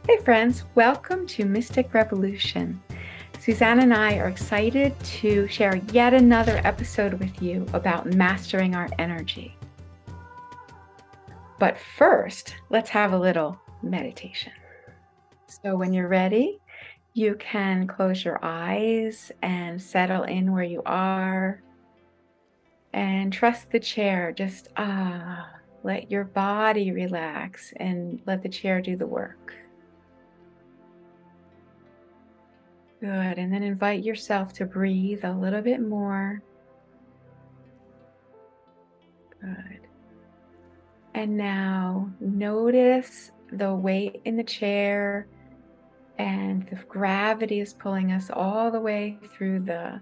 Hey friends, welcome to Mystic Revolution. Susana and I are excited to share yet another episode with you about mastering our energy. But first, let's have a little meditation. So when you're ready, you can close your eyes and settle in where you are and trust the chair. Just let your body relax and let the chair do the work. Good. And then invite yourself to breathe a little bit more. Good. And now notice the weight in the chair, and the gravity is pulling us all the way through the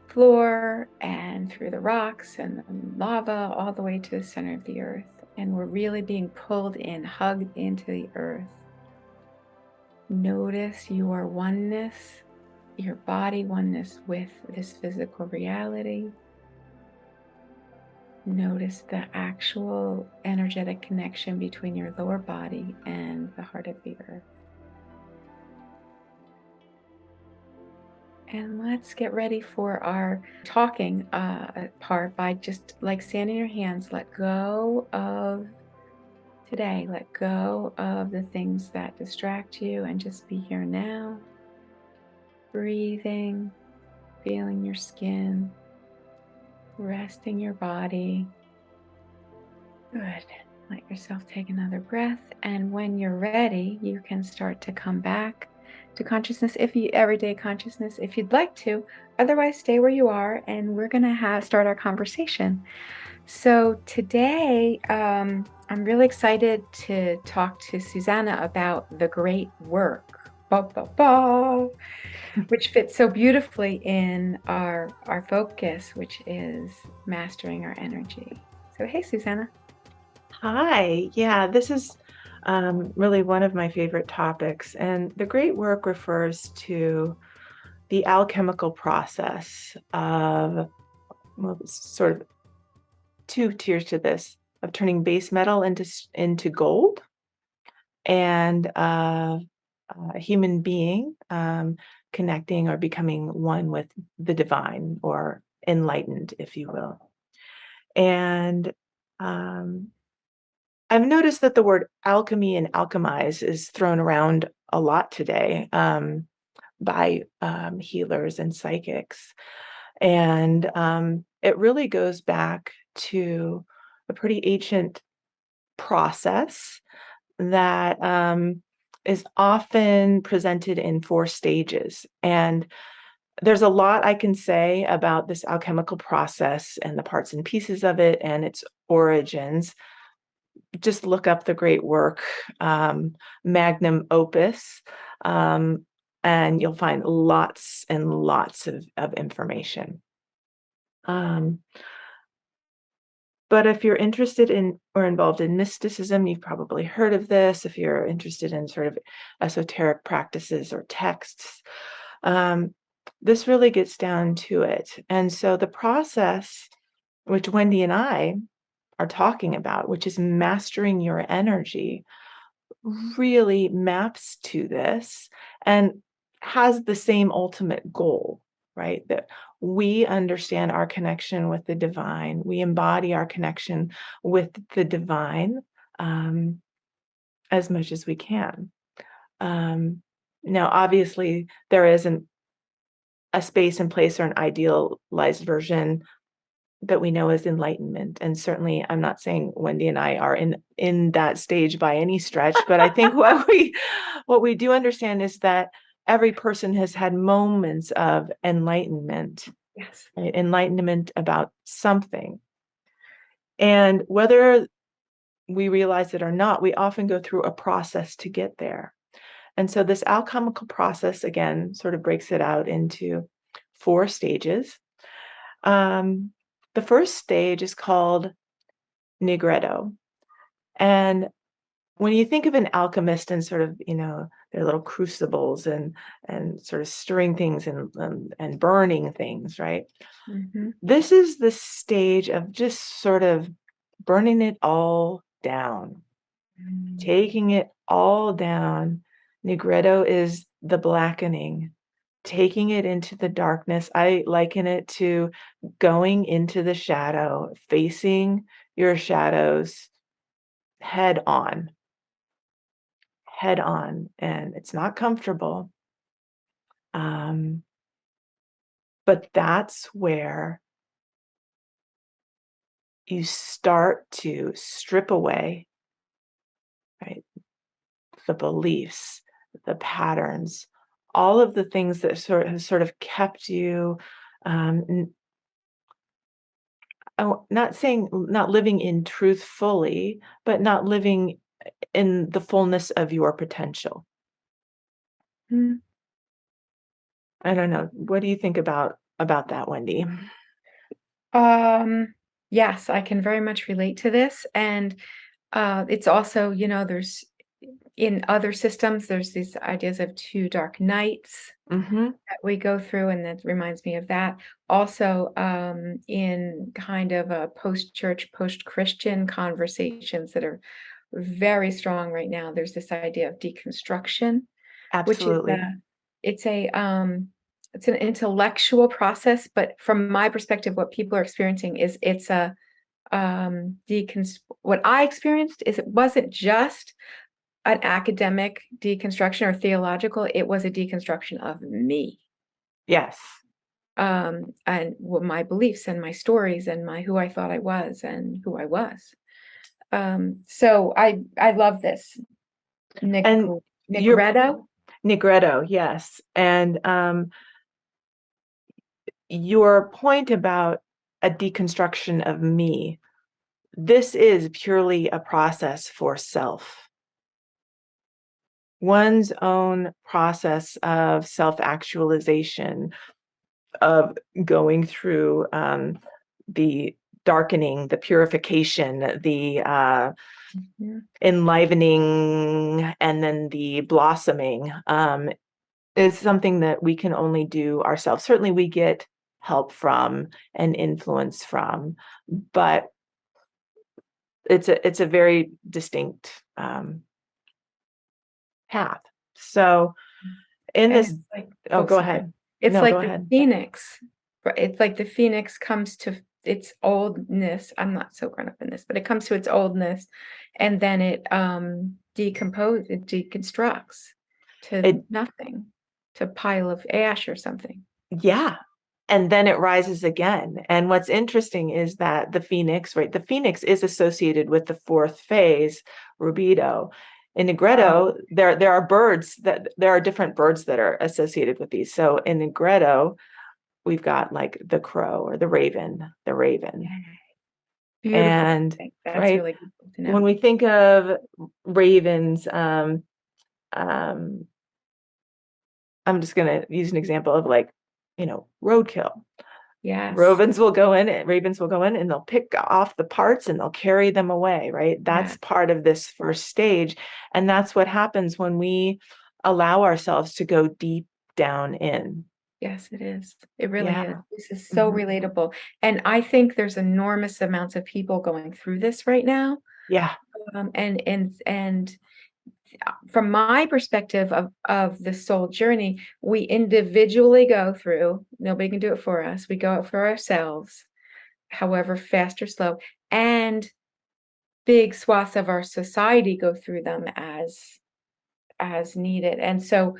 floor and through the rocks and the lava, all the way to the center of the earth. And we're really being pulled in, hugged into the earth. Notice your oneness, your body oneness with this physical reality. Notice the actual energetic connection between your lower body and the heart of the earth. And let's get ready for our talking part by just like standing your hands. Let go of today. Let go of the things that distract you and just be here now. Breathing, feeling your skin, resting your body. Good. Let yourself take another breath. And when you're ready, you can start to come back to consciousness, everyday consciousness, if you'd like to. Otherwise, stay where you are, and we're going to start our conversation. So today, I'm really excited to talk to Susana about the great work, which fits so beautifully in our focus, which is mastering our energy. So, hey, Susana. Hi. Yeah, this is really one of my favorite topics. And the great work refers to the alchemical process of, well, sort of two tiers to this, of turning base metal into gold, and a human being connecting or becoming one with the divine, or enlightened, if you will. And I've noticed that the word alchemy and alchemize is thrown around a lot today by healers and psychics. And it really goes back to a pretty ancient process that is often presented in 4 stages. And there's a lot I can say about this alchemical process and the parts and pieces of it and its origins. Just look up the great work, Magnum Opus, and you'll find lots and lots of information. But if you're interested in or involved in mysticism, you've probably heard of this. If you're interested in sort of esoteric practices or texts, this really gets down to it. And so the process, which Wendy and I are talking about, which is mastering your energy, really maps to this and has the same ultimate goal, right? That we understand our connection with the divine, we embody our connection with the divine as much as we can. Now, obviously, there isn't a space and place or an idealized version that we know as enlightenment. And certainly I'm not saying Wendy and I are in that stage by any stretch, but I think what we do understand is that every person has had moments of enlightenment. Yes. Right? Enlightenment about something. And whether we realize it or not, we often go through a process to get there. And so this alchemical process, again, sort of breaks it out into 4 stages. The first stage is called Nigredo. And when you think of an alchemist and sort of, their little crucibles and sort of stirring things and burning things, right? Mm-hmm. This is the stage of just sort of burning it all down, taking it all down Nigredo is the blackening, taking it into the darkness. I liken it to going into the shadow, facing your shadows head on, and it's not comfortable. But that's where you start to strip away, right, the beliefs, the patterns, all of the things that sort of kept you, not saying not living in truth fully, but not living in the fullness of your potential. Mm. I don't know. What do you think about that, Wendy? Yes, I can very much relate to this. And it's also, there's in other systems, there's these ideas of two dark nights Mm-hmm. that we go through, and that reminds me of that. Also, in kind of a post-church, post-Christian conversations that are very strong right now, there's this idea of deconstruction, which is Absolutely. it's an intellectual process, but from my perspective, what people are experiencing is it's a what I experienced is it wasn't just an academic deconstruction or theological, it was a deconstruction of me. Yes. And my beliefs and my stories and my who I thought I was and who I was. So I love this. And your Nigredo. Nigredo, yes. And your point about a deconstruction of me, this is purely a process for self. One's own process of self-actualization, of going through the darkening, the purification, the Mhm. enlivening, and then the blossoming, is something that we can only do ourselves. Certainly we get help from and influence from, but it's a very distinct path. So in And this, it's like, oh, oh, go sorry. ahead. It's No, go like the ahead. phoenix. It's like the phoenix comes to its oldness. I'm not so grown up in this, but it comes to its oldness, and then it deconstructs to It, nothing, to a pile of ash or something. yeah. And then it rises again. And what's interesting is that the phoenix, right? The phoenix is associated with the fourth phase, Rubedo. In Oh, Nigredo, there are birds that there are different birds that are associated with these. So in Nigredo, we've got like the crow or the raven, yay. Beautiful. And That's right, really beautiful to when know. we think of ravens, um, I'm just going to use an example of like, roadkill. Yes. Ravens will go in and they'll pick off the parts and they'll carry them away, right? Yeah. That's part of this first stage. And that's what happens when we allow ourselves to go deep down in. Yes, it is. It really is. Yeah. This is so Mhm. relatable. And I think there's enormous amounts of people going through this right now. Yeah. And from my perspective of the soul journey, we individually go through, nobody can do it for us. We go out for ourselves, however fast or slow, and big swaths of our society go through them as needed. And so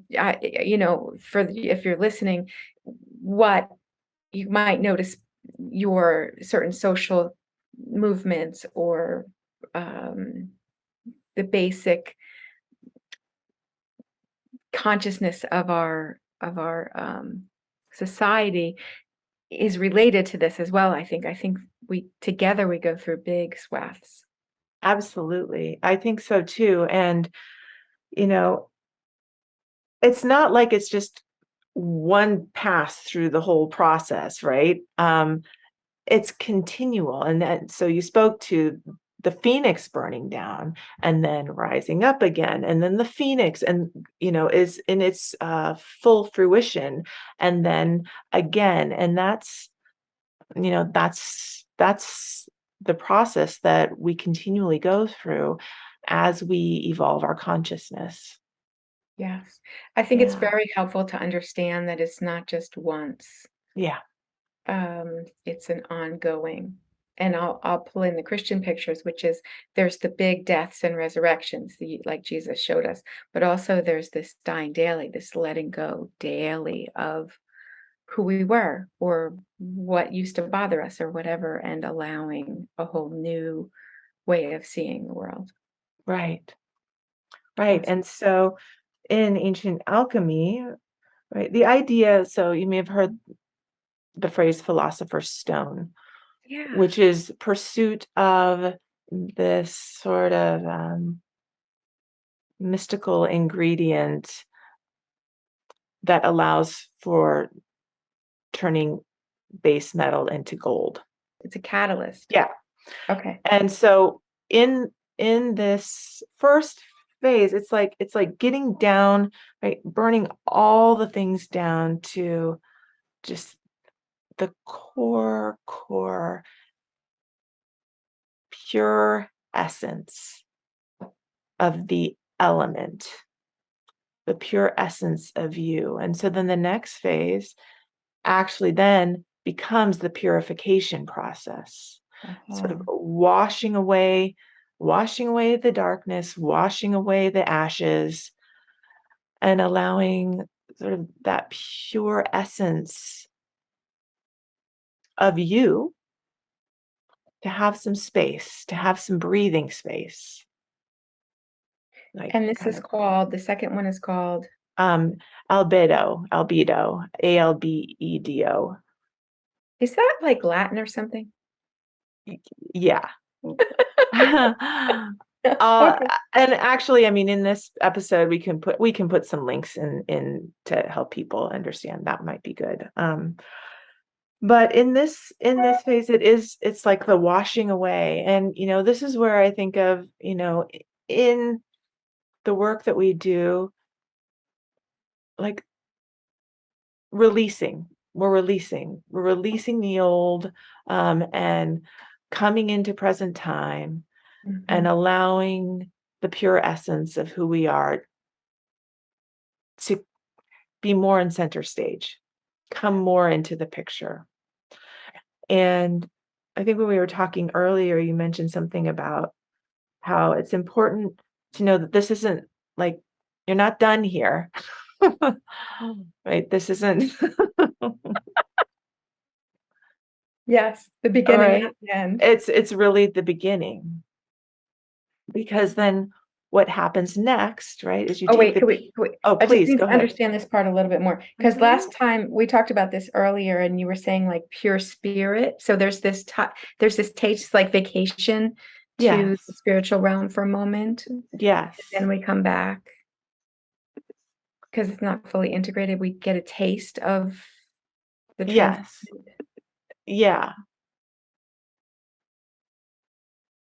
if you're listening, what you might notice your certain social movements or um, the basic consciousness of our society is related to this as well. I think we together we go through big swaths. Absolutely. I think so too. And, you know, it's not like it's just one pass through the whole process, right? It's continual. And so you spoke to the phoenix burning down and then rising up again, and then the phoenix and is in its full fruition, and then again. And that's the process that we continually go through. as we evolve our consciousness. Yes. I think it's Yeah. very helpful to understand that it's not just once. Yeah. It's an ongoing. And I'll pull in the Christian pictures, which is there's the big deaths and resurrections, like Jesus showed us, but also there's this dying daily, this letting go daily of who we were or what used to bother us or whatever, and allowing a whole new way of seeing the world. Right. Right. Awesome. And so in ancient alchemy, right, the idea, so you may have heard the phrase philosopher's stone, Yeah, which is pursuit of this sort of mystical ingredient that allows for turning base metal into gold. it's a catalyst. Yeah. Okay. And so in this first phase, it's like getting down, right, burning all the things down to just the core pure essence of the element, the pure essence of you. And so then the next phase actually then becomes the purification process, sort of Uh-huh. washing away the darkness, washing away the ashes, and allowing sort of that pure essence of you to have some space, to have some breathing space, like And this kind is of called, the second one is called, um albedo, Albedo. is that like Latin or something? Yeah. Uh, Okay. and actually, I mean, in this episode, we can put some links in to help people understand. That might be good. But in this phase, it's like the washing away, and this is where I think of in the work that we do, like releasing. We're releasing the old, and coming into present time and Mhm. allowing the pure essence of who we are to be more in center stage, come more into the picture. And I think when we were talking earlier, you mentioned something about how it's important to know that this isn't like you're not done here. Right? This isn't Yes, the all beginning and right. the end. It's really the beginning because then what happens next, right, is you Oh, take wait, the can we oh, I just please need go to ahead. understand this part a little bit more, because Mhm. last time we talked about this earlier, and you were saying, like, pure spirit, so there's this taste like vacation to the Yes. spiritual realm for a moment, then Yes. we come back because it's not fully integrated, we get a taste of the trans. Yes. Yeah.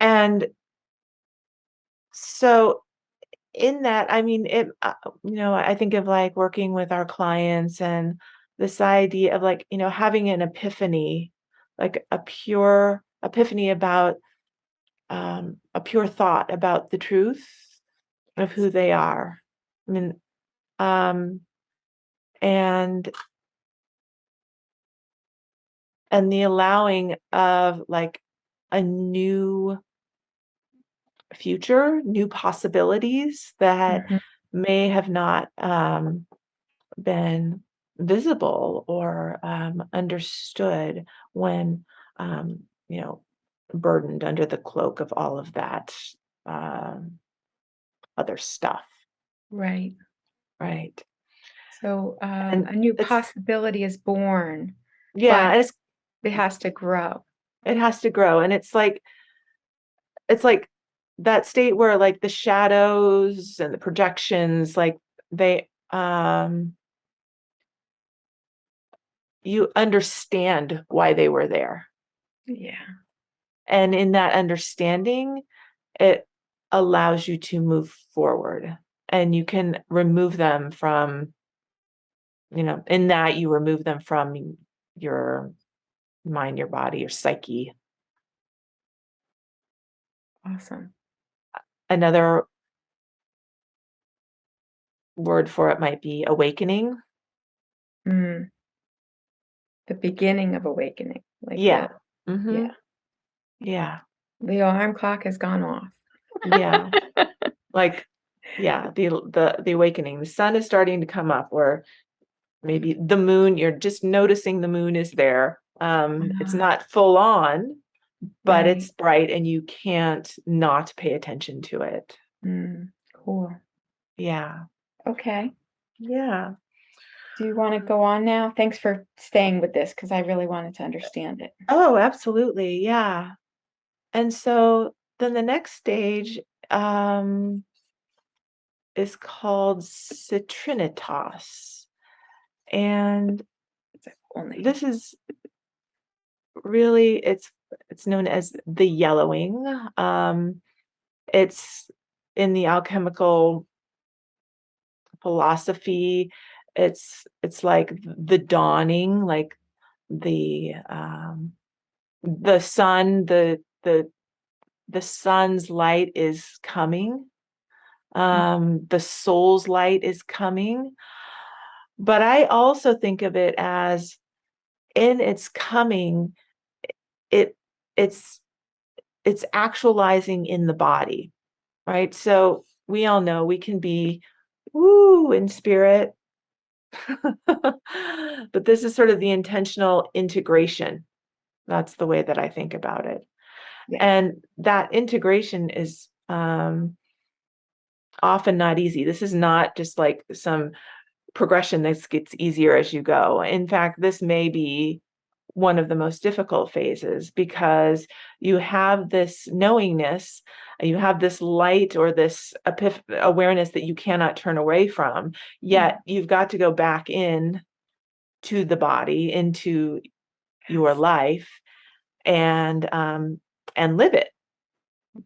And so in that, I mean, I think of like working with our clients and this idea of like, having an epiphany, like a pure epiphany about a pure thought about the truth of who they are. I mean, um, and the allowing of like a new future, new possibilities that Mhm. may have not been visible or understood when um, you know burdened under the cloak of all of that um, other stuff, Right. right? So, And a new it's possibility is born, yeah, but and it has to grow. it has to grow, and it's like that state where like the shadows and the projections, like they you understand why they were there, Yeah. and in that understanding it allows you to move forward, and you can remove them from, in that you remove them from your mind, your body, your psyche. Awesome. Another word for it might be awakening. The beginning of awakening. Yeah. Yeah. Yeah. The alarm clock has gone off. Yeah. Like, yeah, the awakening. The sun is starting to come up, or maybe the moon, you're just noticing the moon is there. It's not full on, but Right. it's bright and you can't not pay attention to it. Cool. Yeah. Okay. Yeah. Do you want to go on now? Thanks for staying with this because I really wanted to understand it. Oh, absolutely. Yeah. And so then the next stage is called Citrinitas. And this is really, it's known as the yellowing. It's in the alchemical philosophy. It's like the dawning, like the sun, the sun's light is coming. The soul's light is coming. But I also think of it as, in its coming, it it's actualizing in the body, right? So we all know we can be woo in spirit, but this is sort of the intentional integration. That's the way that I think about it. Yeah. And that integration is often not easy. This is not just like some progression that gets easier as you go. In fact, this may be one of the most difficult phases, because you have this knowingness, you have this light or this awareness that you cannot turn away from, yet you've got to go back in to the body, into your life, and live it.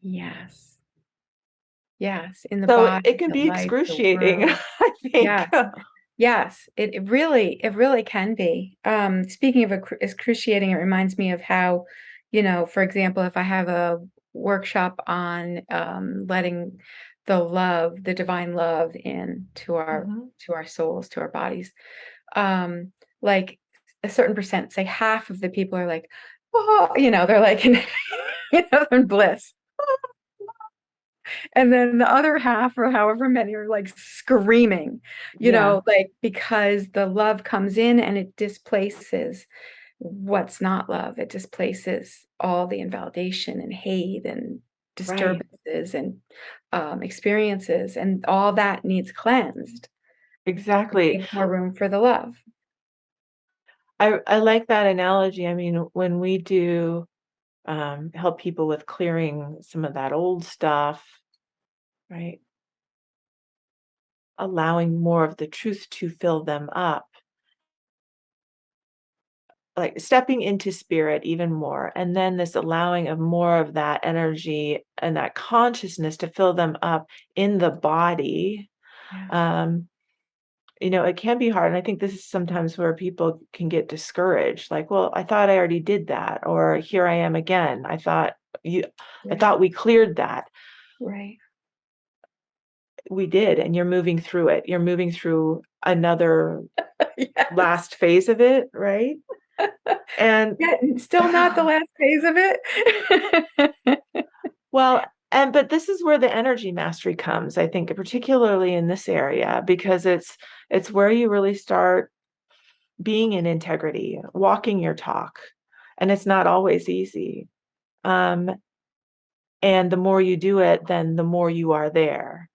Yes. Yes. In the So body, it can the be life, the excruciating, world. I think. Yes. Yes. It really can be. Speaking of excruciating, it reminds me of how, for example, if I have a workshop on letting the divine love in to our souls, to our bodies, like a certain percent, say half of the people are like, oh, they're like in, they're in bliss. And then the other half, or however many, are like screaming, Yeah. like, because the love comes in and it displaces what's not love. It displaces all the invalidation and hate and Right. disturbances and experiences, and all that needs cleansed. Exactly. Make more room for the love. I like that analogy. I mean, when we do help people with clearing some of that old stuff, right? Allowing more of the truth to fill them up, like stepping into spirit even more, and then this allowing of more of that energy and that consciousness to fill them up in the body. um it can be hard, and I think this is sometimes where people can get discouraged, like, well, I thought I already did that, or here I am again. You I Right. thought we cleared that. Right. We did, and you're moving through it. You're moving through another Yes. last phase of it, right? And Yeah, still not the last phase of it. well, but this is where the energy mastery comes, I think, particularly in this area, because it's where you really start being in integrity, walking your talk, and it's not always easy. Um, and the more you do it, then the more you are there.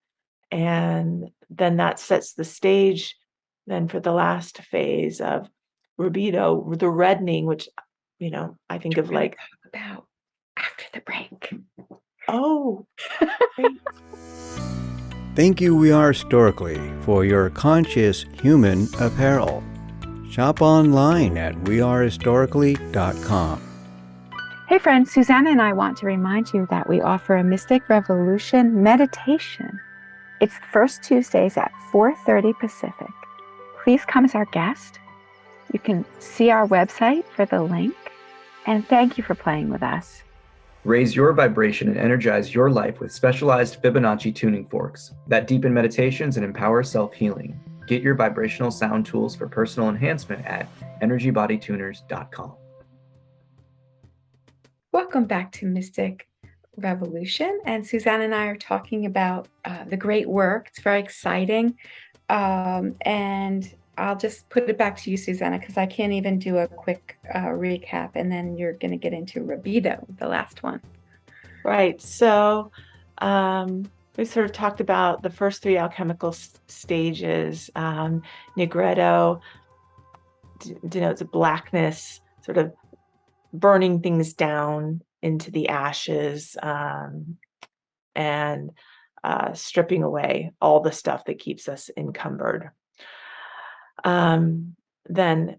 And then that sets the stage then for the last phase of Rubedo, the reddening, which, I think of like, Talk about after the break. oh, great. Thank you, We Are Historically, for your conscious human apparel. Shop online at wearehistorically.com. Hey friends, Susana and I want to remind you that we offer a Mystic Revolution meditation. It's the first Tuesdays at 4:30 Pacific. Please come as our guest. You can see our website for the link. And thank you for playing with us. Raise your vibration and energize your life with specialized Fibonacci tuning forks that deepen meditations and empower self-healing. Get your vibrational sound tools for personal enhancement at energybodytuners.com. Welcome back to Mystic Revolution, and Susana and I are talking about the great work. It's very exciting, and I'll just put it back to you, Susana, because I can't even do a quick recap, and then you're going to get into Rubedo, the last one. Right. So we sort of talked about the first three alchemical stages. Nigredo denotes blackness, sort of burning things down into the ashes, and stripping away all the stuff that keeps us encumbered. Then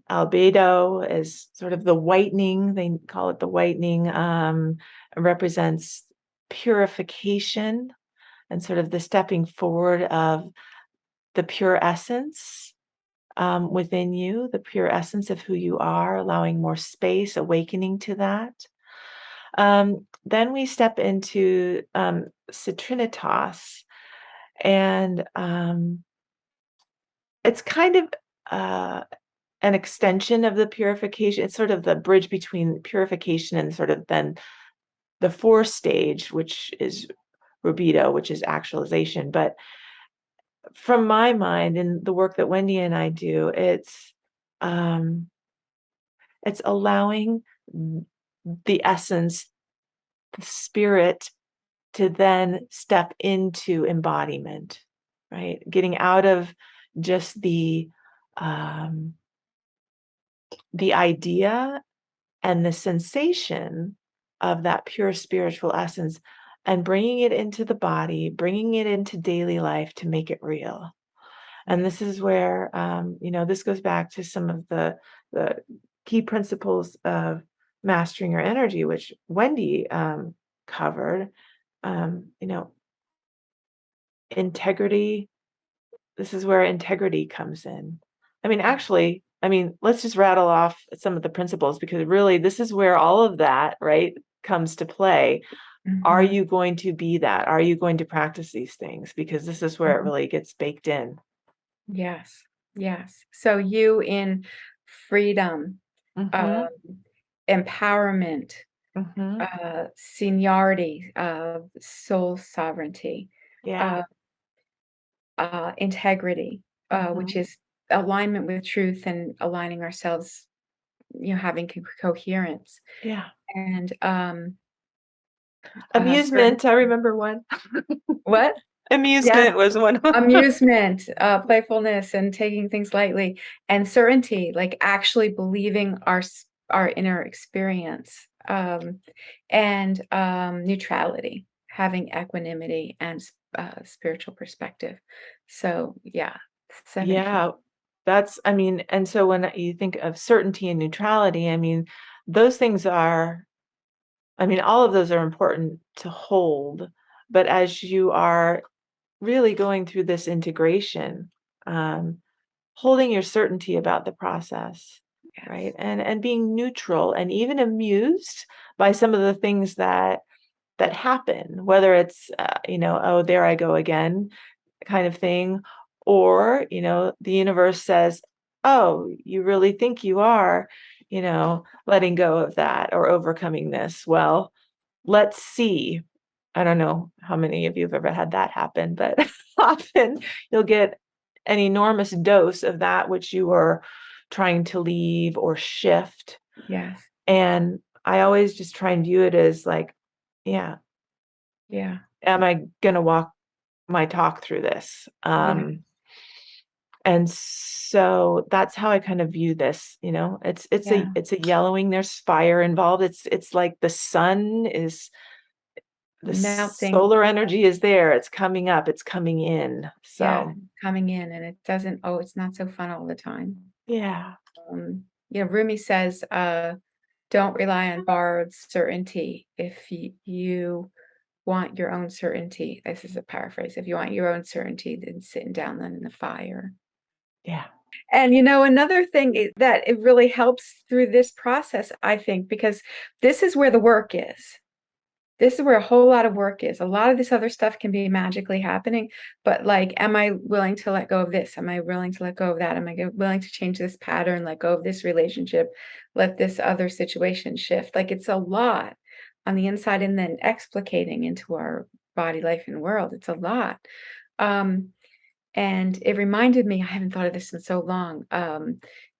Albedo is sort of the whitening, they call it the whitening, represents purification and sort of the stepping forward of the pure essence within you, the pure essence of who you are, allowing more space, awakening to that. Then we step into Citrinitas, and it's kind of an extension of the purification. It's sort of the bridge between purification and sort of then the fourth stage, which is Rubedo, which is actualization. But from my mind and the work that Wendy and I do, it's allowing the essence, the spirit, to then step into embodiment, right? Getting out of just the idea and the sensation of that pure spiritual essence and bringing it into the body, bringing it into daily life to make it real. And this is where, this goes back to some of the key principles of mastering your energy, which Wendy covered. Integrity. This is where integrity comes in. Let's just rattle off some of the principles, because really this is where all of that, right, comes to play. Mm-hmm. Are you going to be that? Are you going to practice these things? Because this is where it really gets baked in. Yes. So you in freedom, empowerment, seniority, soul sovereignty, integrity, which is alignment with truth and aligning ourselves, having coherence. Yeah. And amusement. I remember one. What? Amusement was one. Amusement, playfulness, and taking things lightly, and certainty, like actually believing our inner experience, and neutrality, having equanimity and spiritual perspective. So yeah, 7 Yeah, and so when you think of certainty and neutrality, those things are, all of those are important to hold. But as you are really going through this integration, holding your certainty about the process, Yes. right? And being neutral and even amused by some of the things that happen, whether it's, oh, there I go again kind of thing, or, the universe says, oh, you really think you are, letting go of that or overcoming this. Well, let's see. I don't know how many of you have ever had that happen, but often you'll get an enormous dose of that which you were trying to leave or shift. Yes. And I always just try and view it as like, am I going to walk my talk through this? And so that's how I kind of view this. It's a yellowing. There's fire involved. It's like the sun is, the melting. Solar energy is there. It's coming up. It's coming in. So coming in, and it doesn't. Oh, it's not so fun all the time. Yeah. Rumi says, don't rely on borrowed certainty. If you want your own certainty, this is a paraphrase. If you want your own certainty, then sitting down then in the fire. Yeah. And another thing that it really helps through this process, I think, because this is where the work is. this is where a whole lot of work is. A lot of this other stuff can be magically happening, but like, am I willing to let go of this? Am I willing to let go of that? Am I willing to change this pattern, let go of this relationship, let this other situation shift? Like, it's a lot on the inside, and then explicating into our body, life, and world. It's a lot. And it reminded me, I haven't thought of this in so long,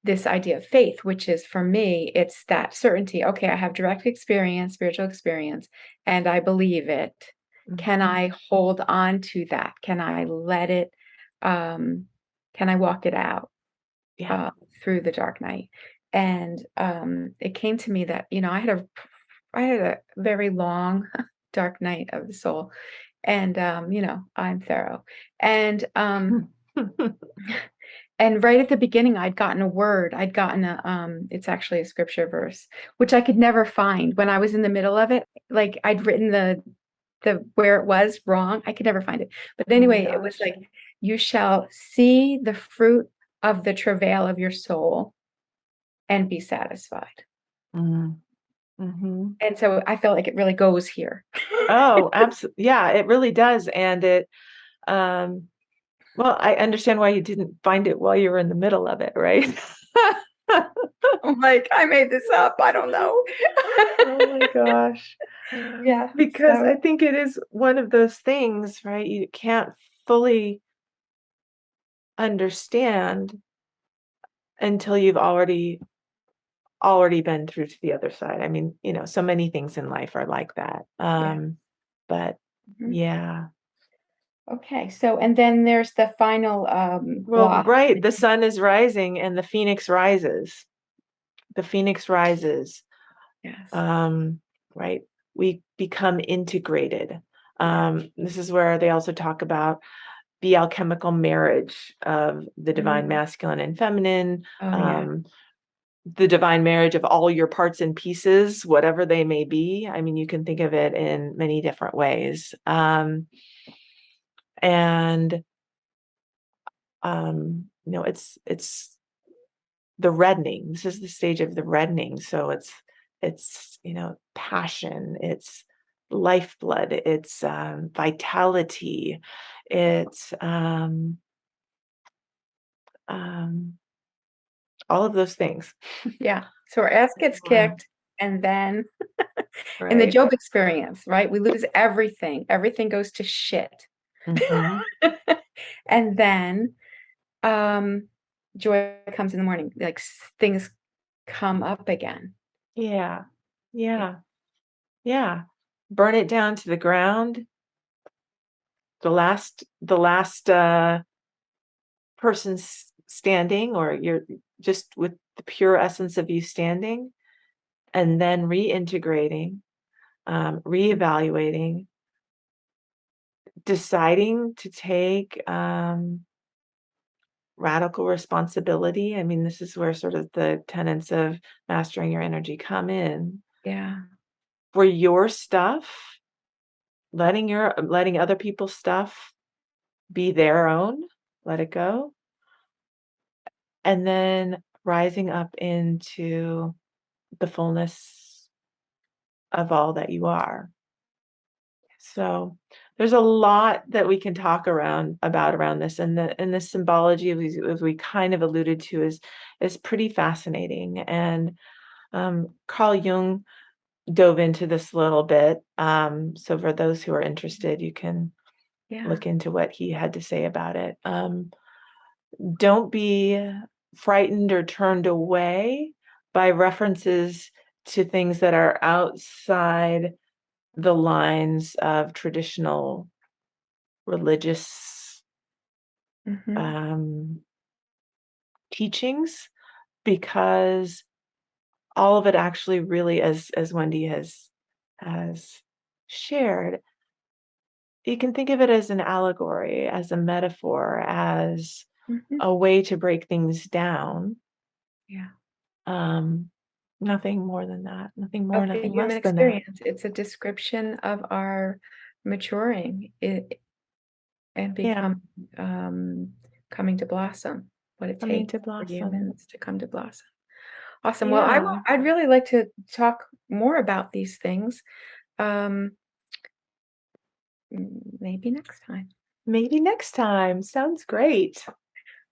this idea of faith, which is, for me, it's that certainty. Okay, I have direct experience, spiritual experience, and I believe it. Can I hold on to that? Can I let it, can I walk it out through the dark night? And it came to me that, I had a very long dark night of the soul. And I'm thorough. And and right at the beginning, I'd gotten a word. I'd gotten it's actually a scripture verse, which I could never find when I was in the middle of it. Like, I'd written the where it was wrong. I could never find it. But anyway, it was like, you shall see the fruit of the travail of your soul and be satisfied. Mm-hmm. And so I felt like it really goes here. Oh, absolutely. Yeah, it really does. And it, well, I understand why you didn't find it while you were in the middle of it, right? I'm like, I made this up. I don't know. Oh my gosh. Yeah. Because I think it is one of those things, right? You can't fully understand until you've already been through to the other side. I mean, so many things in life are like that. But yeah. Okay. So, and then there's the final Well, block. right. The sun is rising and the phoenix rises. The phoenix rises. Yes. Right. We become integrated. This is where they also talk about the alchemical marriage of the divine masculine and feminine. The divine marriage of all your parts and pieces, whatever they may be. I mean, you can think of it in many different ways. It's the reddening. This is the stage of the reddening. So it's passion, it's lifeblood, it's vitality, it's all of those things. Yeah. So our ass gets kicked, and then in the Right. Job experience, right? We lose everything. Everything goes to shit. And then joy comes in the morning. Like, things come up again. Yeah. Burn it down to the ground. The last person standing, or you're just with the pure essence of you standing, and then reintegrating, reevaluating, deciding to take radical responsibility. I mean, this is where sort of the tenets of mastering your energy come in. Yeah. For your stuff, letting other people's stuff be their own, let it go. And then rising up into the fullness of all that you are. So there's a lot that we can talk about this, and the symbology, as we kind of alluded to, is pretty fascinating. And Carl Jung dove into this a little bit. So for those who are interested, you can look into what he had to say about it. Don't be frightened or turned away by references to things that are outside the lines of traditional religious teachings, because all of it actually really, as Wendy has shared, you can think of it as an allegory, as a metaphor, as a way to break things down. Nothing more than that. Nothing more, nothing less than that. It's a description of our maturing and become coming to blossom. What it takes for humans to come to blossom. Awesome. Well, I'd really like to talk more about these things. maybe next time. Maybe next time. Sounds great.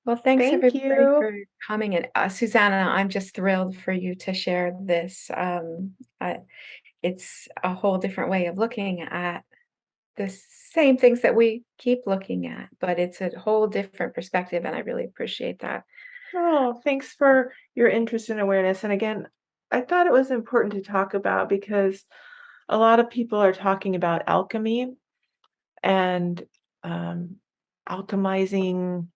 Well, thanks Thank everybody you. for coming. And Susanna, I'm just thrilled for you to share this. It's a whole different way of looking at the same things that we keep looking at, but it's a whole different perspective, and I really appreciate that. Oh, thanks for your interest and awareness. And again, I thought it was important to talk about because a lot of people are talking about alchemy and alchemizing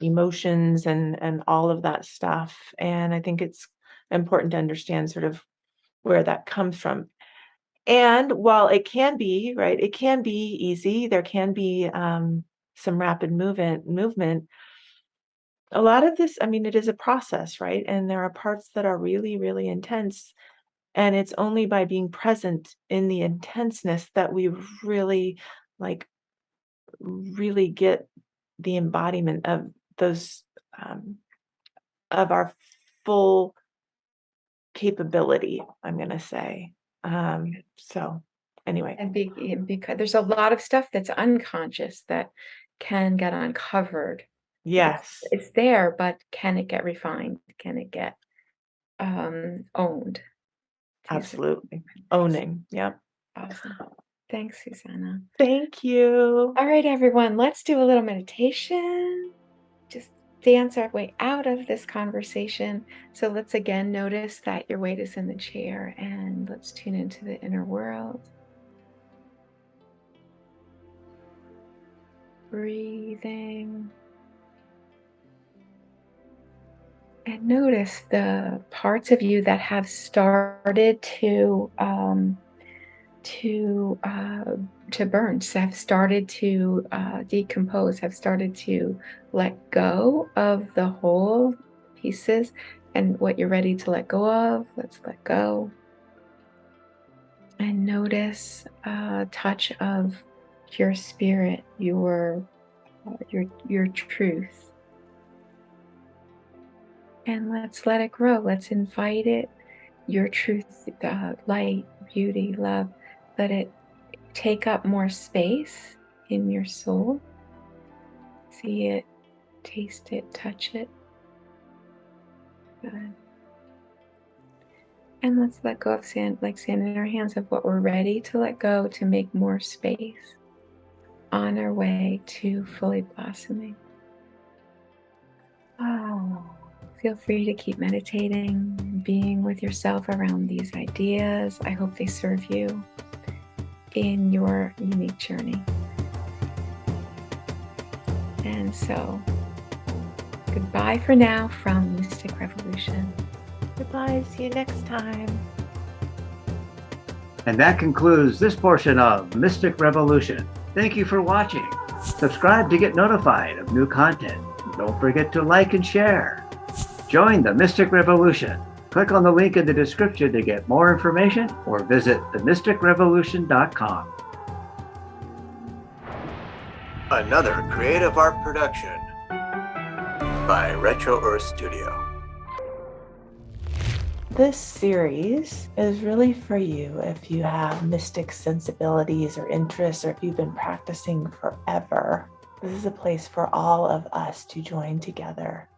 emotions and all of that stuff. And I think it's important to understand sort of where that comes from. And while it can be, right, it can be easy, there can be some rapid movement. A lot of this, I mean, it is a process, right? And there are parts that are really, really intense. And it's only by being present in the intenseness that we really, like, really get the embodiment of those, um, of our full capability, I'm going to say. So, anyway, And because there's a lot of stuff that's unconscious that can get uncovered. yes, It's there, but can it get refined? Can it get owned? These are absolutely. Owning. Yep. awesome. Thanks, Susanna. Thank you. All right, everyone, let's do a little meditation. Just dance our way out of this conversation. So let's again notice that your weight is in the chair, and let's tune into the inner world. Breathing. And notice the parts of you that have started to burn, have started to decompose, have started to let go of the whole pieces, and what you're ready to let go of, let's let go. And notice a touch of your spirit, your truth. And let's let it grow. Let's invite it, your truth, light, beauty, love. Let it take up more space in your soul. See it, taste it, touch it. Good. And let's let go of sand, like sand in our hands, of what we're ready to let go to make more space on our way to fully blossoming. Oh, feel free to keep meditating, being with yourself around these ideas. I hope they serve you in your unique journey. And so, goodbye for now from Mystic Revolution. Goodbye. See you next time. And that concludes this portion of Mystic Revolution. Thank you for watching. Subscribe to get notified of new content. Don't forget to like and share. Join the Mystic Revolution. Click on the link in the description to get more information or visit themysticrevolution.com. Another creative art production by Retro Earth Studio. This series is really for you if you have mystic sensibilities or interests, or if you've been practicing forever. This is a place for all of us to join together